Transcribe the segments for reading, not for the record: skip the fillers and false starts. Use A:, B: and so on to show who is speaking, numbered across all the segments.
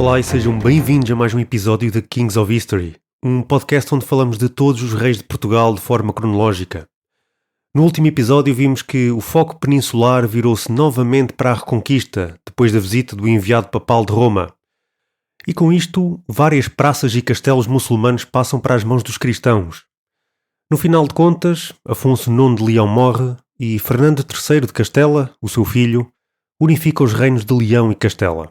A: Olá e sejam bem-vindos a mais um episódio de Kings of History, um podcast onde falamos de todos os reis de Portugal de forma cronológica. No último episódio vimos que o foco peninsular virou-se novamente para a Reconquista, depois da visita do enviado papal de Roma. E com isto, várias praças e castelos muçulmanos passam para as mãos dos cristãos. No final de contas, Afonso IX de Leão morre e Fernando III de Castela, o seu filho, unifica os reinos de Leão e Castela.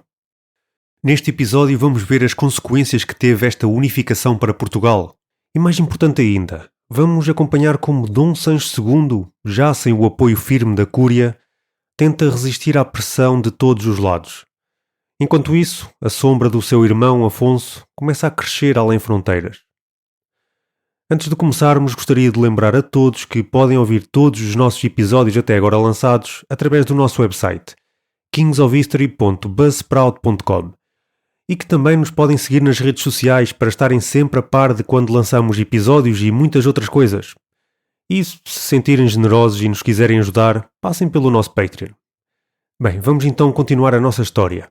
A: Neste episódio vamos ver as consequências que teve esta unificação para Portugal. E mais importante ainda, vamos acompanhar como Dom Sancho II, já sem o apoio firme da Cúria, tenta resistir à pressão de todos os lados. Enquanto isso, a sombra do seu irmão Afonso começa a crescer além fronteiras. Antes de começarmos, gostaria de lembrar a todos que podem ouvir todos os nossos episódios até agora lançados através do nosso website, kingsofhistory.buzzsprout.com, e que também nos podem seguir nas redes sociais para estarem sempre a par de quando lançamos episódios e muitas outras coisas. E se sentirem generosos e nos quiserem ajudar, passem pelo nosso Patreon. Bem, vamos então continuar a nossa história.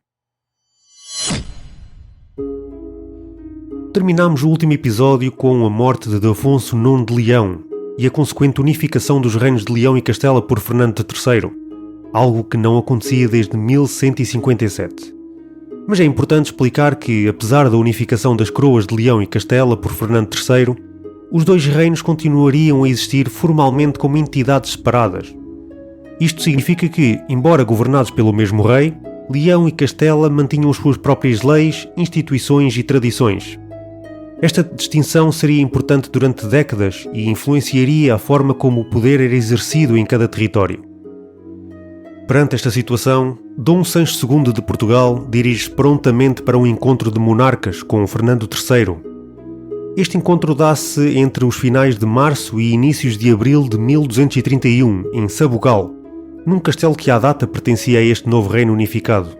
A: Terminámos o último episódio com a morte de Afonso IX de Leão e a consequente unificação dos reinos de Leão e Castela por Fernando III, algo que não acontecia desde 1157. Mas é importante explicar que, apesar da unificação das coroas de Leão e Castela por Fernando III, os dois reinos continuariam a existir formalmente como entidades separadas. Isto significa que, embora governados pelo mesmo rei, Leão e Castela mantinham as suas próprias leis, instituições e tradições. Esta distinção seria importante durante décadas e influenciaria a forma como o poder era exercido em cada território. Perante esta situação, Dom Sancho II de Portugal dirige-se prontamente para um encontro de monarcas com Fernando III. Este encontro dá-se entre os finais de março e inícios de abril de 1231, em Sabugal, num castelo que à data pertencia a este novo reino unificado.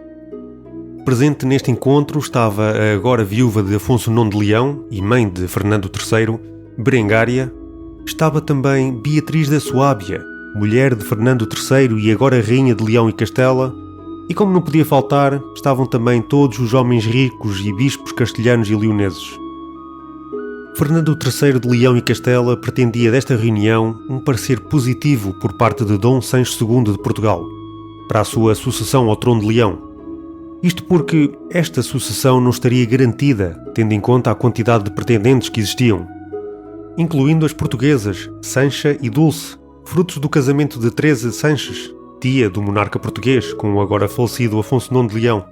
A: Presente neste encontro estava a agora viúva de Afonso IX de Leão e mãe de Fernando III, Berengária. Estava também Beatriz da Suábia, mulher de Fernando III e agora rainha de Leão e Castela, e como não podia faltar, estavam também todos os homens ricos e bispos castelhanos e leoneses. Fernando III de Leão e Castela pretendia desta reunião um parecer positivo por parte de Dom Sancho II de Portugal, para a sua sucessão ao trono de Leão. Isto porque esta sucessão não estaria garantida, tendo em conta a quantidade de pretendentes que existiam, incluindo as portuguesas Sancha e Dulce, frutos do casamento de Teresa Sanches, tia do monarca português, com o agora falecido Afonso IX de Leão.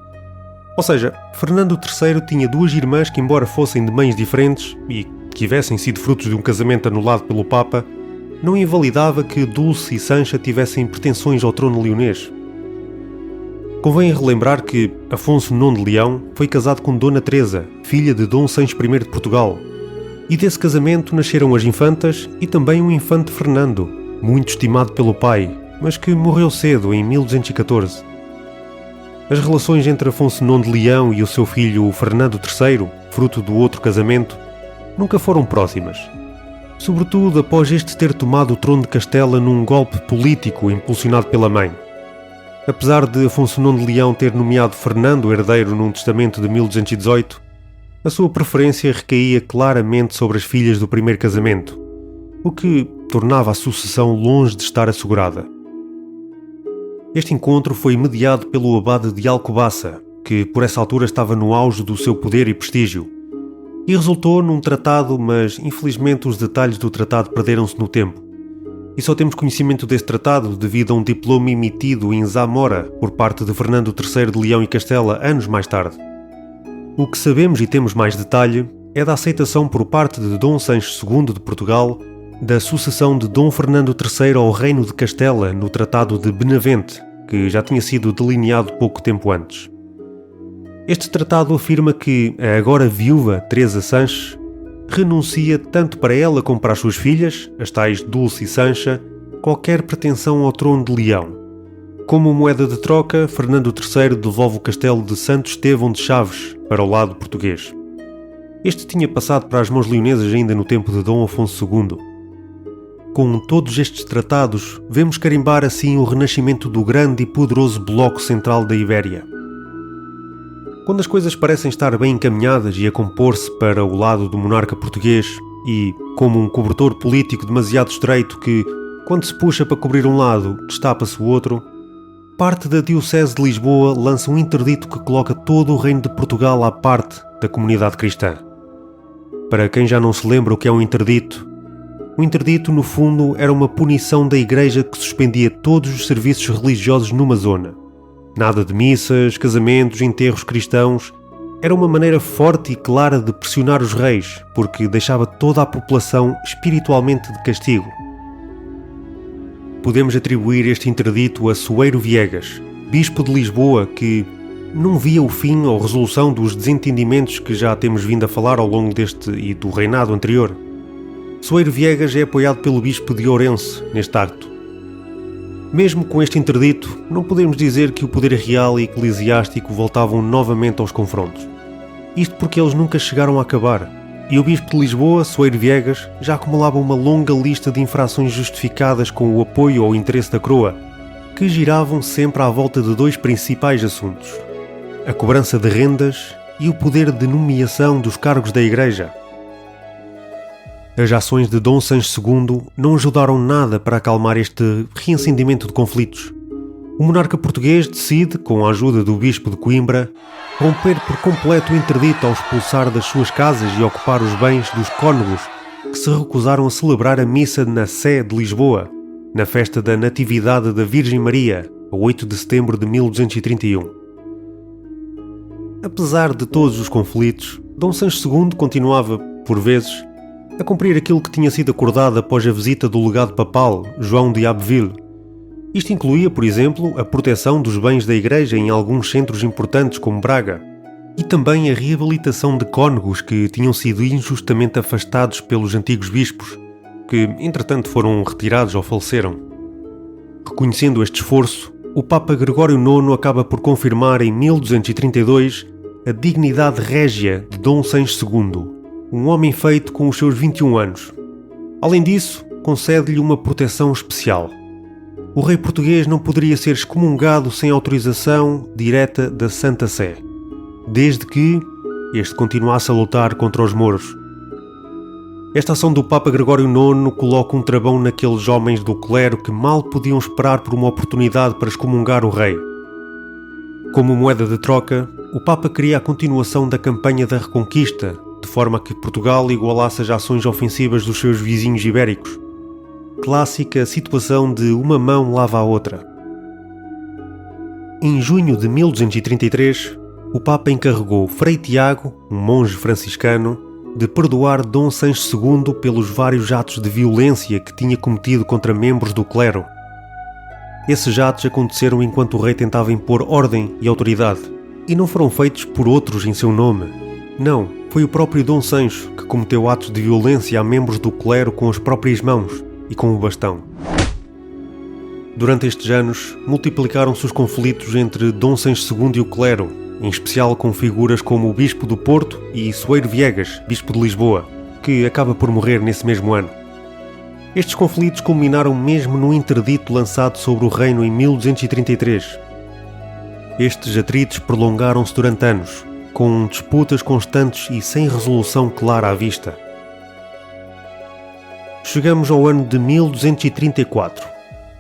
A: Ou seja, Fernando III tinha duas irmãs que, embora fossem de mães diferentes e que tivessem sido frutos de um casamento anulado pelo Papa, não invalidava que Dulce e Sancha tivessem pretensões ao trono leonês. Convém relembrar que Afonso IX de Leão foi casado com Dona Teresa, filha de Dom Sancho I de Portugal, e desse casamento nasceram as infantas e também o infante Fernando, muito estimado pelo pai, mas que morreu cedo, em 1214. As relações entre Afonso IX de Leão e o seu filho Fernando III, fruto do outro casamento, nunca foram próximas, sobretudo após este ter tomado o trono de Castela num golpe político impulsionado pela mãe. Apesar de Afonso IX de Leão ter nomeado Fernando herdeiro num testamento de 1218, a sua preferência recaía claramente sobre as filhas do primeiro casamento, o que tornava a sucessão longe de estar assegurada. Este encontro foi mediado pelo abade de Alcobaça, que por essa altura estava no auge do seu poder e prestígio, e resultou num tratado, mas infelizmente os detalhes do tratado perderam-se no tempo. E só temos conhecimento desse tratado devido a um diploma emitido em Zamora por parte de Fernando III de Leão e Castela anos mais tarde. O que sabemos e temos mais detalhe é da aceitação por parte de Dom Sancho II de Portugal da sucessão de Dom Fernando III ao reino de Castela no Tratado de Benavente, que já tinha sido delineado pouco tempo antes. Este tratado afirma que a agora viúva Teresa Sanches renuncia tanto para ela como para as suas filhas, as tais Dulce e Sancha, qualquer pretensão ao trono de Leão. Como moeda de troca, Fernando III devolve o castelo de Santo Estevão de Chaves para o lado português. Este tinha passado para as mãos leonesas ainda no tempo de Dom Afonso II. Com todos estes tratados, vemos carimbar assim o renascimento do grande e poderoso bloco central da Ibéria. Quando as coisas parecem estar bem encaminhadas e a compor-se para o lado do monarca português e, como um cobertor político demasiado estreito que, quando se puxa para cobrir um lado, destapa-se o outro, parte da Diocese de Lisboa lança um interdito que coloca todo o reino de Portugal à parte da comunidade cristã. Para quem já não se lembra o que é um interdito, o interdito, no fundo, era uma punição da Igreja que suspendia todos os serviços religiosos numa zona. Nada de missas, casamentos, enterros cristãos. Era uma maneira forte e clara de pressionar os reis, porque deixava toda a população espiritualmente de castigo. Podemos atribuir este interdito a Soeiro Viegas, bispo de Lisboa, que não via o fim ou resolução dos desentendimentos que já temos vindo a falar ao longo deste e do reinado anterior. Soeiro Viegas é apoiado pelo bispo de Ourense neste acto. Mesmo com este interdito, não podemos dizer que o poder real e eclesiástico voltavam novamente aos confrontos. Isto porque eles nunca chegaram a acabar, e o bispo de Lisboa, Soeiro Viegas, já acumulava uma longa lista de infrações justificadas com o apoio ao interesse da coroa, que giravam sempre à volta de dois principais assuntos: a cobrança de rendas e o poder de nomeação dos cargos da Igreja. As ações de Dom Sancho II não ajudaram nada para acalmar este reacendimento de conflitos. O monarca português decide, com a ajuda do bispo de Coimbra, romper por completo o interdito ao expulsar das suas casas e ocupar os bens dos cônegos que se recusaram a celebrar a missa na Sé de Lisboa, na festa da Natividade da Virgem Maria, a 8 de setembro de 1231. Apesar de todos os conflitos, Dom Sancho II continuava, por vezes, a cumprir aquilo que tinha sido acordado após a visita do legado papal, João de Abbeville. Isto incluía, por exemplo, a proteção dos bens da Igreja em alguns centros importantes como Braga, e também a reabilitação de cônegos que tinham sido injustamente afastados pelos antigos bispos, que, entretanto, foram retirados ou faleceram. Reconhecendo este esforço, o Papa Gregório IX acaba por confirmar em 1232 a dignidade régia de Dom Sancho II, um homem feito com os seus 21 anos. Além disso, concede-lhe uma proteção especial. O rei português não poderia ser excomungado sem autorização direta da Santa Sé, desde que este continuasse a lutar contra os mouros. Esta ação do Papa Gregório IX coloca um travão naqueles homens do clero que mal podiam esperar por uma oportunidade para excomungar o rei. Como moeda de troca, o Papa queria a continuação da campanha da Reconquista, de forma a que Portugal igualasse as ações ofensivas dos seus vizinhos ibéricos. Clássica situação de uma mão lava a outra. Em junho de 1233, o Papa encarregou Frei Tiago, um monge franciscano, de perdoar Dom Sancho II pelos vários atos de violência que tinha cometido contra membros do clero. Esses atos aconteceram enquanto o rei tentava impor ordem e autoridade, e não foram feitos por outros em seu nome. Não, foi o próprio Dom Sancho que cometeu atos de violência a membros do clero com as próprias mãos e com o bastão. Durante estes anos, multiplicaram-se os conflitos entre Dom Sancho II e o clero, em especial com figuras como o Bispo do Porto e Soeiro Viegas, Bispo de Lisboa, que acaba por morrer nesse mesmo ano. Estes conflitos culminaram mesmo no interdito lançado sobre o reino em 1233. Estes atritos prolongaram-se durante anos, com disputas constantes e sem resolução clara à vista. Chegamos ao ano de 1234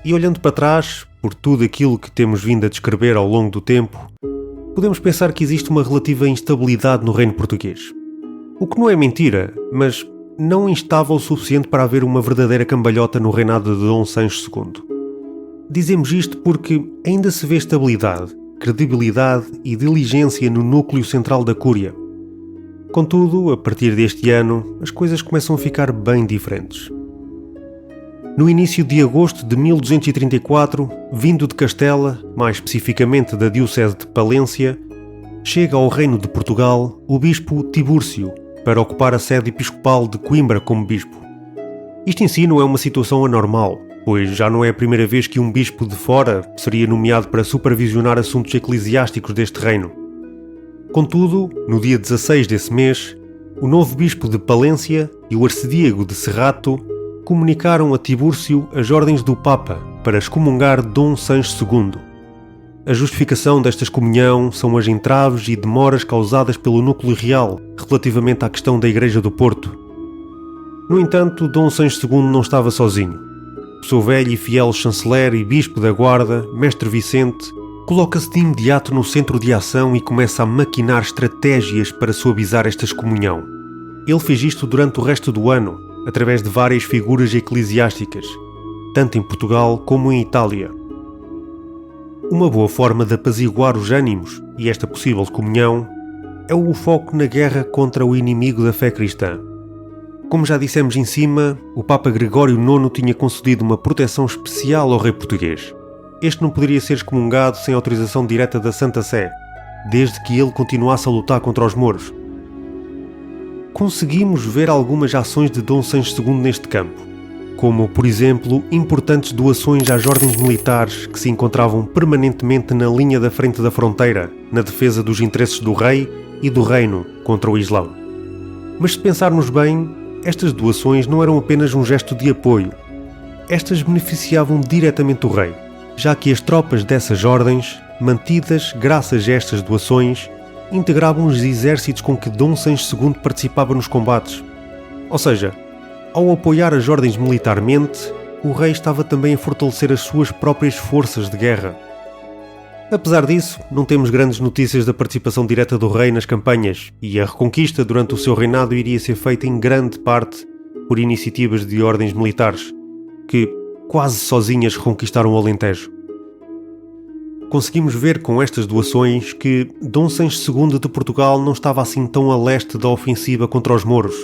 A: e, olhando para trás, por tudo aquilo que temos vindo a descrever ao longo do tempo, podemos pensar que existe uma relativa instabilidade no reino português. O que não é mentira, mas não instável o suficiente para haver uma verdadeira cambalhota no reinado de Dom Sancho II. Dizemos isto porque ainda se vê estabilidade, credibilidade e diligência no núcleo central da Cúria. Contudo, a partir deste ano, as coisas começam a ficar bem diferentes. No início de agosto de 1234, vindo de Castela, mais especificamente da Diocese de Palência, chega ao Reino de Portugal o bispo Tibúrcio para ocupar a sede episcopal de Coimbra como bispo. Isto em si não é uma situação anormal, pois já não é a primeira vez que um bispo de fora seria nomeado para supervisionar assuntos eclesiásticos deste reino. Contudo, no dia 16 desse mês, o novo bispo de Palência e o arcediego de Cerrato comunicaram a Tibúrcio as ordens do Papa para excomungar Dom Sancho II. A justificação desta excomunhão são as entraves e demoras causadas pelo núcleo real relativamente à questão da Igreja do Porto. No entanto, Dom Sancho II não estava sozinho. O seu velho e fiel chanceler e bispo da Guarda, Mestre Vicente, coloca-se de imediato no centro de ação e começa a maquinar estratégias para suavizar esta excomunhão. Ele fez isto durante o resto do ano, através de várias figuras eclesiásticas, tanto em Portugal como em Itália. Uma boa forma de apaziguar os ânimos e esta possível excomunhão é o foco na guerra contra o inimigo da fé cristã. Como já dissemos em cima, o Papa Gregório IX tinha concedido uma proteção especial ao rei português. Este não poderia ser excomungado sem autorização direta da Santa Sé, desde que ele continuasse a lutar contra os mouros. Conseguimos ver algumas ações de Dom Sancho II neste campo, como, por exemplo, importantes doações às ordens militares que se encontravam permanentemente na linha da frente da fronteira, na defesa dos interesses do rei e do reino contra o Islão. Mas se pensarmos bem, estas doações não eram apenas um gesto de apoio. Estas beneficiavam diretamente o rei, já que as tropas dessas ordens, mantidas graças a estas doações, integravam os exércitos com que Dom Sancho II participava nos combates. Ou seja, ao apoiar as ordens militarmente, o rei estava também a fortalecer as suas próprias forças de guerra. Apesar disso, não temos grandes notícias da participação direta do rei nas campanhas, e a reconquista durante o seu reinado iria ser feita em grande parte por iniciativas de ordens militares, que quase sozinhas reconquistaram o Alentejo. Conseguimos ver com estas doações que Dom Sancho II de Portugal não estava assim tão a leste da ofensiva contra os mouros.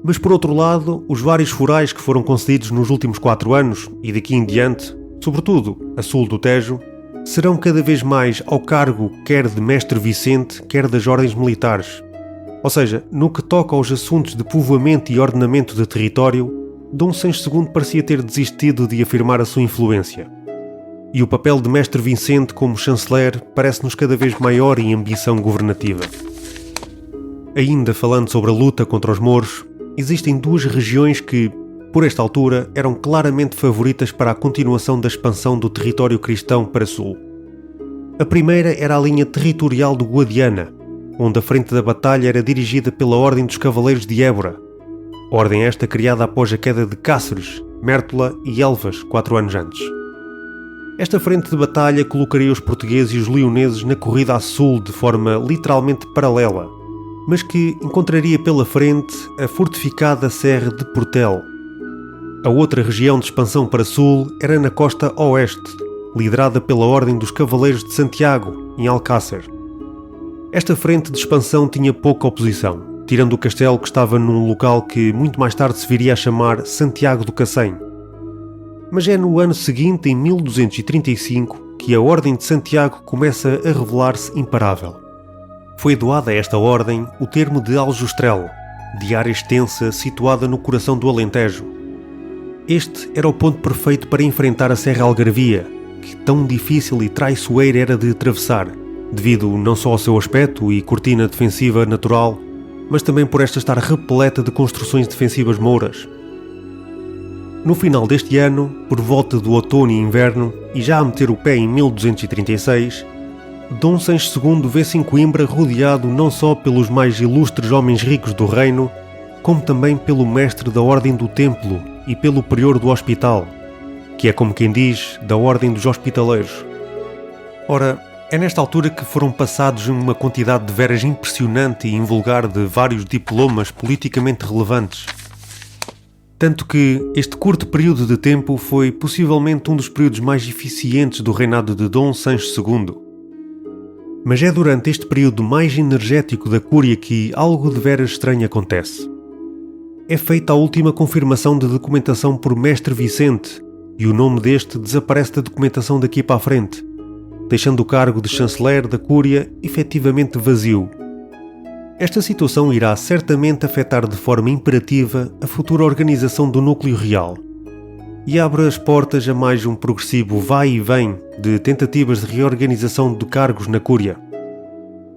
A: Mas por outro lado, os vários forais que foram concedidos nos últimos 4 anos e daqui em diante, sobretudo a sul do Tejo, serão cada vez mais ao cargo quer de Mestre Vicente, quer das ordens militares. Ou seja, no que toca aos assuntos de povoamento e ordenamento de território, Dom Sancho II parecia ter desistido de afirmar a sua influência. E o papel de Mestre Vicente como chanceler parece-nos cada vez maior em ambição governativa. Ainda falando sobre a luta contra os mouros, existem 2 regiões que, por esta altura, eram claramente favoritas para a continuação da expansão do território cristão para sul. A primeira era a linha territorial do Guadiana, onde a frente da batalha era dirigida pela Ordem dos Cavaleiros de Évora, ordem esta criada após a queda de Cáceres, Mértola e Elvas 4 anos antes. Esta frente de batalha colocaria os portugueses e os leoneses na corrida a sul de forma literalmente paralela, mas que encontraria pela frente a fortificada Serra de Portel. A outra região de expansão para sul era na costa oeste, liderada pela Ordem dos Cavaleiros de Santiago, em Alcácer. Esta frente de expansão tinha pouca oposição, tirando o castelo que estava num local que muito mais tarde se viria a chamar Santiago do Cacém. Mas é no ano seguinte, em 1235, que a Ordem de Santiago começa a revelar-se imparável. Foi doada a esta ordem o termo de Aljustrel, de área extensa situada no coração do Alentejo. Este era o ponto perfeito para enfrentar a Serra Algarvia, que tão difícil e traiçoeira era de atravessar, devido não só ao seu aspecto e cortina defensiva natural, mas também por esta estar repleta de construções defensivas mouras. No final deste ano, por volta do outono e inverno, e já a meter o pé em 1236, Dom Sancho II vê-se em Coimbra rodeado não só pelos mais ilustres homens ricos do reino, como também pelo mestre da Ordem do Templo e pelo prior do hospital, que é como quem diz, da Ordem dos Hospitaleiros. Ora, é nesta altura que foram passados uma quantidade de veras impressionante e invulgar de vários diplomas politicamente relevantes. Tanto que este curto período de tempo foi possivelmente um dos períodos mais eficientes do reinado de Dom Sancho II. Mas é durante este período mais energético da Cúria que algo de veras estranho acontece. É feita a última confirmação de documentação por Mestre Vicente, e o nome deste desaparece da documentação daqui para a frente, deixando o cargo de chanceler da Cúria efetivamente vazio. Esta situação irá certamente afetar de forma imperativa a futura organização do núcleo real e abre as portas a mais um progressivo vai e vem de tentativas de reorganização de cargos na Cúria.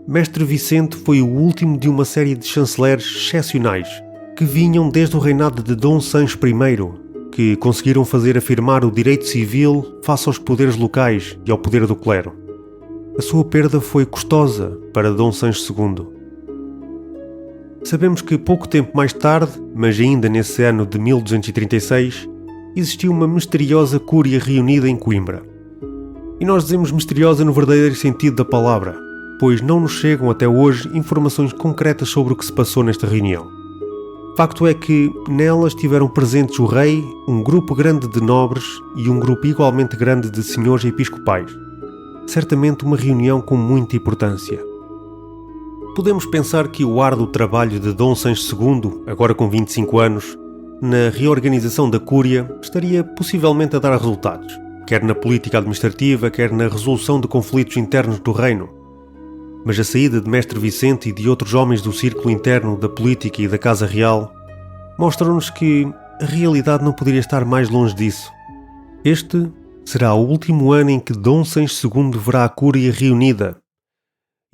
A: Mestre Vicente foi o último de uma série de chanceleres excepcionais que vinham desde o reinado de Dom Sancho I, que conseguiram fazer afirmar o direito civil face aos poderes locais e ao poder do clero. a sua perda foi custosa para Dom Sancho II. Sabemos que pouco tempo mais tarde, mas ainda nesse ano de 1236, existiu uma misteriosa cúria reunida em Coimbra. E nós dizemos misteriosa no verdadeiro sentido da palavra, pois não nos chegam até hoje informações concretas sobre o que se passou nesta reunião. Facto é que nela estiveram presentes o rei, um grupo grande de nobres e um grupo igualmente grande de senhores episcopais. Certamente uma reunião com muita importância. Podemos pensar que o árduo trabalho de Dom Sancho II, agora com 25 anos, na reorganização da Cúria, estaria possivelmente a dar resultados, quer na política administrativa, quer na resolução de conflitos internos do reino. Mas a saída de Mestre Vicente e de outros homens do círculo interno da política e da Casa Real mostra-nos que a realidade não poderia estar mais longe disso. Este será o último ano em que Dom Sancho II verá a Cúria reunida.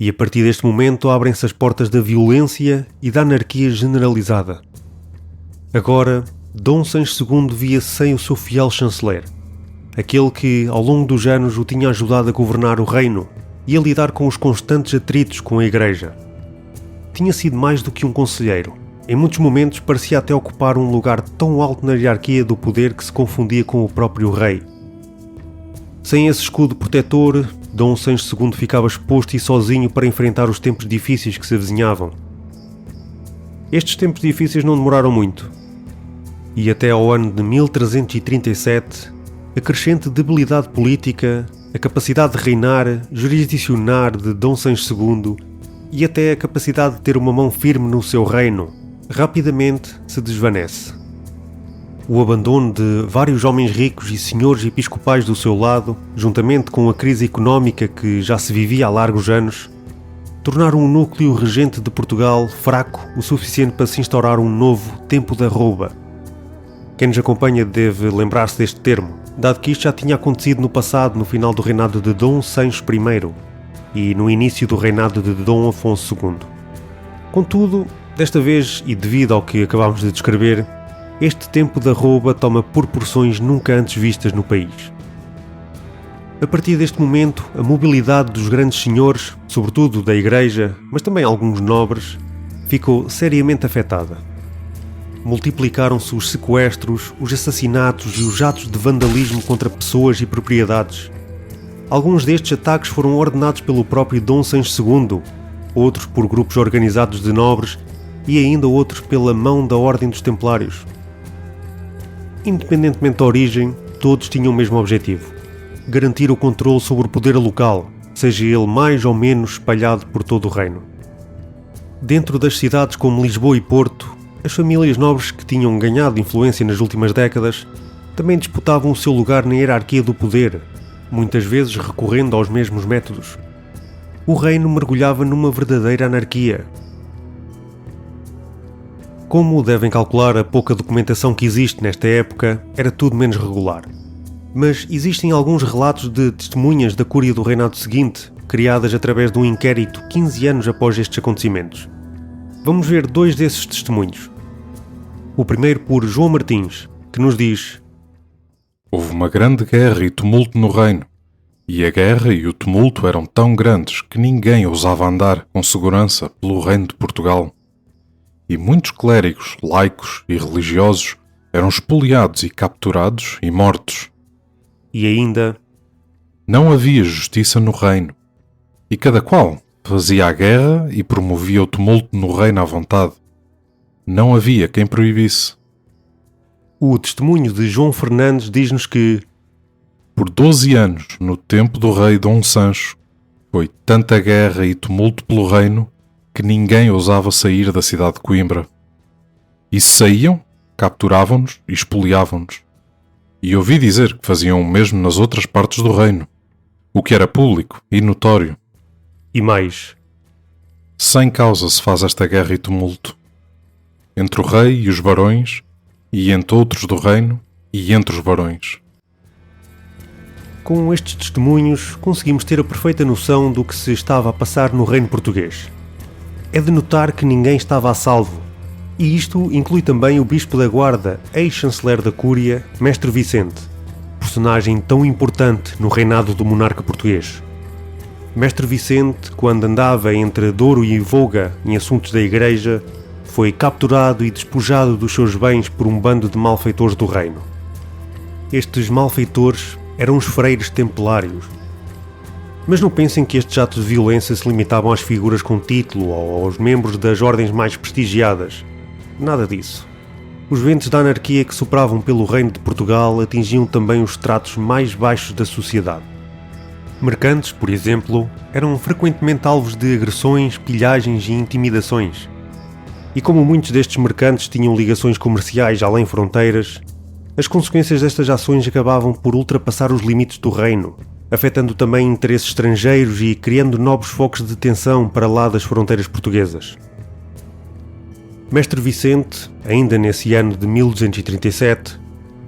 A: E a partir deste momento abrem-se as portas da violência e da anarquia generalizada. Agora, Dom Sancho II via-se sem o seu fiel chanceler, aquele que, ao longo dos anos, o tinha ajudado a governar o reino e a lidar com os constantes atritos com a Igreja. Tinha sido mais do que um conselheiro. Em muitos momentos parecia até ocupar um lugar tão alto na hierarquia do poder que se confundia com o próprio rei. Sem esse escudo protetor, Dom Sancho II ficava exposto e sozinho para enfrentar os tempos difíceis que se avizinhavam. Estes tempos difíceis não demoraram muito. E até ao ano de 1337, a crescente debilidade política, a capacidade de reinar, jurisdicionar de Dom Sancho II e até a capacidade de ter uma mão firme no seu reino, rapidamente se desvanece. O abandono de vários homens ricos e senhores episcopais do seu lado, juntamente com a crise económica que já se vivia há largos anos, tornaram o núcleo regente de Portugal fraco o suficiente para se instaurar um novo tempo da arroba. Quem nos acompanha deve lembrar-se deste termo, dado que isto já tinha acontecido no passado, no final do reinado de Dom Sancho I e no início do reinado de Dom Afonso II. Contudo, desta vez, e devido ao que acabámos de descrever, este tempo da arroba toma proporções nunca antes vistas no país. A partir deste momento, a mobilidade dos grandes senhores, sobretudo da Igreja, mas também alguns nobres, ficou seriamente afetada. Multiplicaram-se os sequestros, os assassinatos e os atos de vandalismo contra pessoas e propriedades. Alguns destes ataques foram ordenados pelo próprio Dom Sancho II, outros por grupos organizados de nobres e ainda outros pela mão da Ordem dos Templários. Independentemente da origem, todos tinham o mesmo objetivo: garantir o controle sobre o poder local, seja ele mais ou menos espalhado por todo o reino. Dentro das cidades como Lisboa e Porto, as famílias nobres que tinham ganhado influência nas últimas décadas também disputavam o seu lugar na hierarquia do poder, muitas vezes recorrendo aos mesmos métodos. O reino mergulhava numa verdadeira anarquia. Como devem calcular, a pouca documentação que existe nesta época era tudo menos regular. Mas existem alguns relatos de testemunhas da Cúria do reinado seguinte, criadas através de um inquérito 15 anos após estes acontecimentos. Vamos ver dois desses testemunhos. O primeiro por João Martins, que nos diz:
B: Houve uma grande guerra e tumulto no reino, e a guerra e o tumulto eram tão grandes que ninguém ousava andar com segurança pelo reino de Portugal. E muitos clérigos, laicos e religiosos eram espoliados e capturados e mortos.
A: E ainda:
B: Não havia justiça no reino, e cada qual fazia a guerra e promovia o tumulto no reino à vontade. Não havia quem proibisse.
A: O testemunho de João Fernandes diz-nos que,
B: por 12 anos, no tempo do rei Dom Sancho, foi tanta guerra e tumulto pelo reino que ninguém ousava sair da cidade de Coimbra. E se saíam, capturavam-nos e espoliavam-nos. E ouvi dizer que faziam o mesmo nas outras partes do reino, o que era público e notório.
A: E mais:
B: Sem causa se faz esta guerra e tumulto, entre o rei e os barões, e entre outros do reino e entre os barões.
A: Com estes testemunhos, conseguimos ter a perfeita noção do que se estava a passar no reino português. É de notar que ninguém estava a salvo, e isto inclui também o Bispo da Guarda, ex-chanceler da Cúria, Mestre Vicente, personagem tão importante no reinado do monarca português. Mestre Vicente, quando andava entre Douro e Voga em assuntos da igreja, foi capturado e despojado dos seus bens por um bando de malfeitores do reino. Estes malfeitores eram os freiros templários. Mas não pensem que estes atos de violência se limitavam às figuras com título ou aos membros das ordens mais prestigiadas. Nada disso. Os ventos da anarquia que sopravam pelo reino de Portugal atingiam também os estratos mais baixos da sociedade. Mercantes, por exemplo, eram frequentemente alvos de agressões, pilhagens e intimidações. E como muitos destes mercantes tinham ligações comerciais além fronteiras, as consequências destas ações acabavam por ultrapassar os limites do reino, afetando também interesses estrangeiros e criando novos focos de tensão para lá das fronteiras portuguesas. Mestre Vicente, ainda nesse ano de 1237,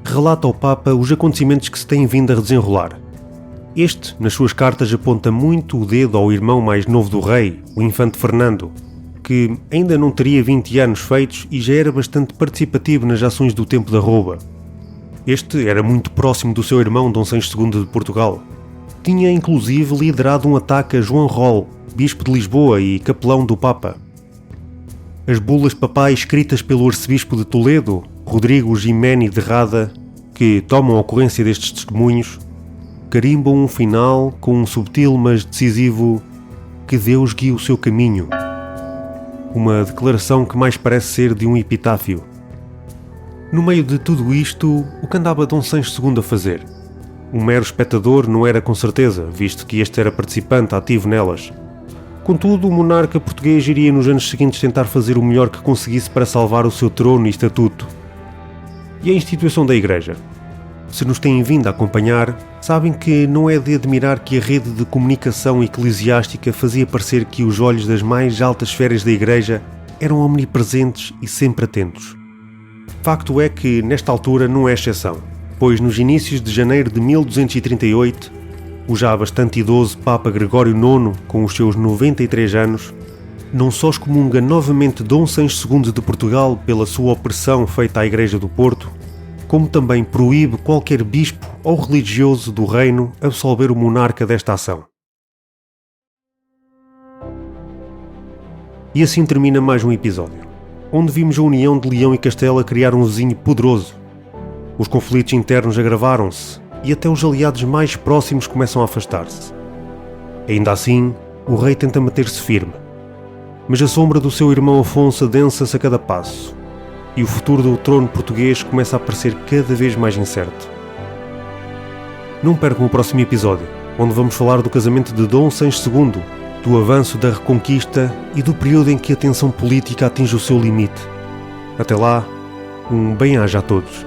A: relata ao Papa os acontecimentos que se têm vindo a desenrolar. Este, nas suas cartas, aponta muito o dedo ao irmão mais novo do rei, o infante Fernando, que ainda não teria 20 anos feitos e já era bastante participativo nas ações do tempo da rouba. Este era muito próximo do seu irmão Dom Sancho II de Portugal. Tinha inclusive liderado um ataque a João Rol, bispo de Lisboa e capelão do Papa. As bulas papais escritas pelo arcebispo de Toledo, Rodrigo Gimeni de Rada, que tomam a ocorrência destes testemunhos, carimbam um final com um subtil mas decisivo "que Deus guie o seu caminho", uma declaração que mais parece ser de um epitáfio. No meio de tudo isto, o que andava Dom Sancho II a fazer? Um mero espectador não era com certeza, visto que este era participante ativo nelas. Contudo, o monarca português iria nos anos seguintes tentar fazer o melhor que conseguisse para salvar o seu trono e estatuto. E a instituição da Igreja? Se nos têm vindo a acompanhar, sabem que não é de admirar que a rede de comunicação eclesiástica fazia parecer que os olhos das mais altas esferas da Igreja eram omnipresentes e sempre atentos. Facto é que, nesta altura, não é exceção, pois nos inícios de janeiro de 1238, o já bastante idoso Papa Gregório IX, com os seus 93 anos, não só excomunga novamente Dom Sancho II de Portugal pela sua opressão feita à Igreja do Porto, como também proíbe qualquer bispo ou religioso do reino absolver o monarca desta ação. E assim termina mais um episódio, onde vimos a união de Leão e Castela criar um vizinho poderoso. Os conflitos internos agravaram-se e até os aliados mais próximos começam a afastar-se. Ainda assim, o rei tenta manter-se firme, mas a sombra do seu irmão Afonso adensa-se a cada passo, e o futuro do trono português começa a parecer cada vez mais incerto. Não percam o próximo episódio, onde vamos falar do casamento de Dom Sancho II, do avanço da Reconquista e do período em que a tensão política atinge o seu limite. Até lá, um bem-aja a todos.